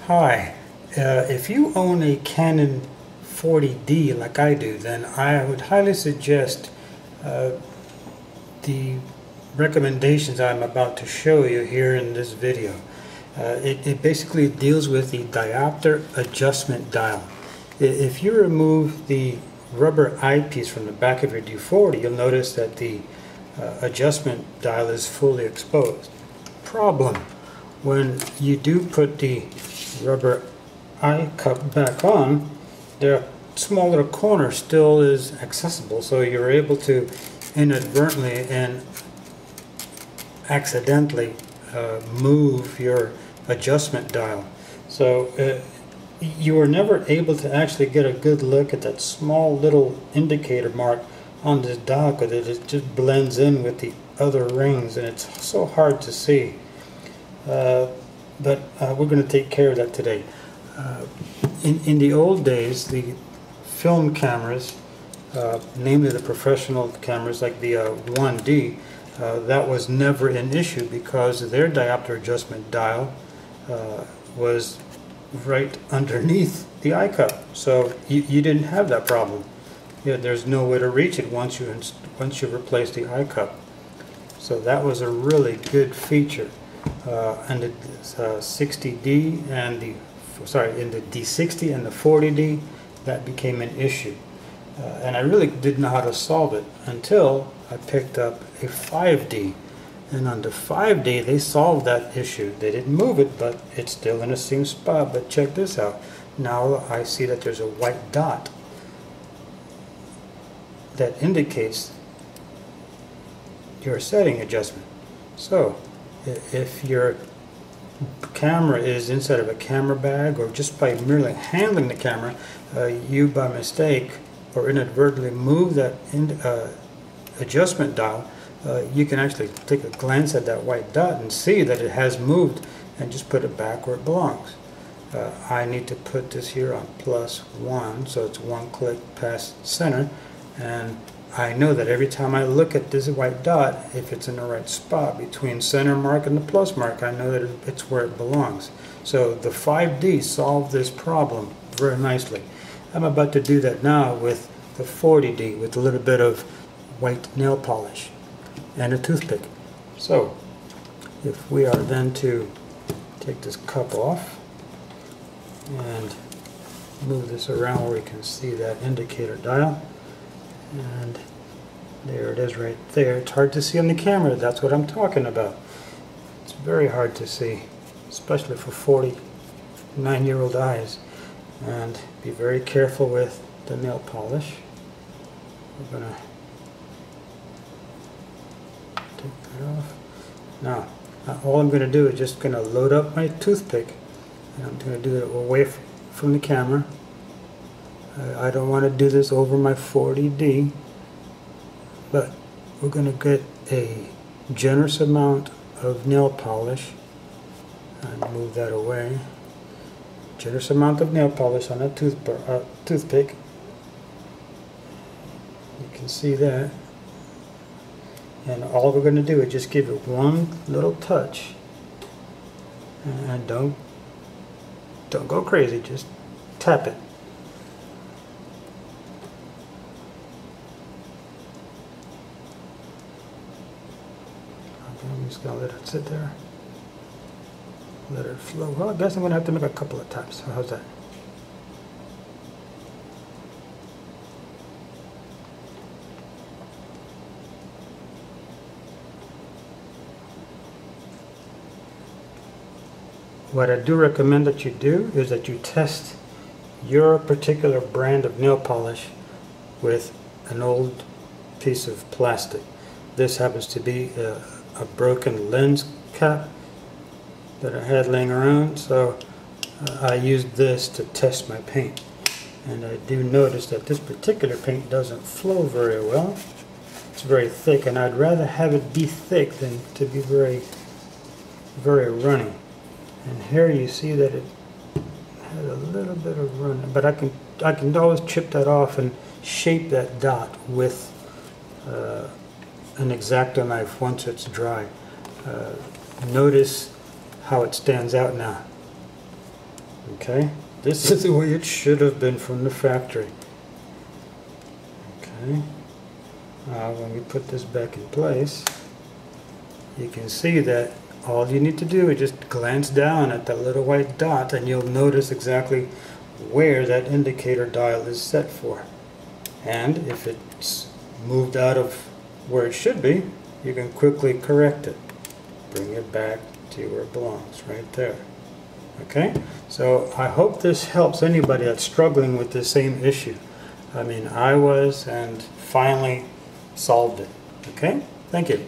Hi, if you own a Canon 40D like I do, then I would highly suggest the recommendations I'm about to show you here in this video. It basically deals with the Diopter Adjustment Dial. If you remove the rubber eyepiece from the back of your D40, you'll notice that the adjustment dial is fully exposed. Problem: when you do put the rubber Eyecup back on, the small little corner still is accessible, so you're able to inadvertently and accidentally move your adjustment dial. So you were never able to actually get a good look at that small little indicator mark on this dial because it just blends in with the other rings and it's so hard to see. But we're going to take care of that today. In the old days, the film cameras, namely the professional cameras like the 1D, that was never an issue because their diopter adjustment dial was right underneath the Eyecup, so you didn't have that problem. There's no way to reach it once you replace the Eyecup. So that was a really good feature. And the 60D and the in the D60 and the 40D, that became an issue, and I really didn't know how to solve it until I picked up a 5D, and on the 5D they solved that issue. They didn't move it, but it's still in the same spot. But check this out. Now I see that there's a white dot that indicates your setting adjustment. So if your camera is inside of a camera bag, or just by merely handling the camera, you by mistake or inadvertently move that adjustment dial, you can actually take a glance at that white dot and see that it has moved and just put it back where it belongs. I need to put this here on +1, so it's one click past center, and I know that every time I look at this white dot, if it's in the right spot between center mark and the plus mark, I know that it's where it belongs. So the 5D solved this problem very nicely. I'm about to do that now with the 40D with a little bit of white nail polish and a toothpick. So if we are then to take this cup off and move this around where we can see that indicator dial, and there it is right there. It's hard to see on the camera. That's what I'm talking about. It's very hard to see, especially for 49-year-old eyes. And be very careful with the nail polish. We're going to take that off. Now all I'm going to do is just going to load up my toothpick, and I'm going to do it away from the camera. I don't want to do this over my 40D, but we're going to get a generous amount of nail polish and move that away. Generous amount of nail polish on a toothpick. You can see that. And all we're going to do is just give it one little touch, and don't go crazy, just tap it. I'm just going to let it sit there. Let it flow. Well, I guess I'm going to have to make a couple of taps. So how's that? What I do recommend that you do is that you test your particular brand of nail polish with an old piece of plastic. This happens to be a broken lens cap that I had laying around, so I used this to test my paint, and I do notice that this particular paint doesn't flow very well. It's very thick, and I'd rather have it be thick than to be very runny. And here you see that it had a little bit of run, but I can always chip that off and shape that dot with an X-Acto knife once it's dry. Notice how it stands out now. Okay, this is the way it should have been from the factory. Okay, when we put this back in place, you can see that all you need to do is just glance down at that little white dot and you'll notice exactly where that indicator dial is set for. And if it's moved out of where it should be, you can quickly correct it. Bring it back to where it belongs, right there. Okay, so I hope this helps anybody that's struggling with the same issue. I mean, I was, and finally solved it. Okay, thank you.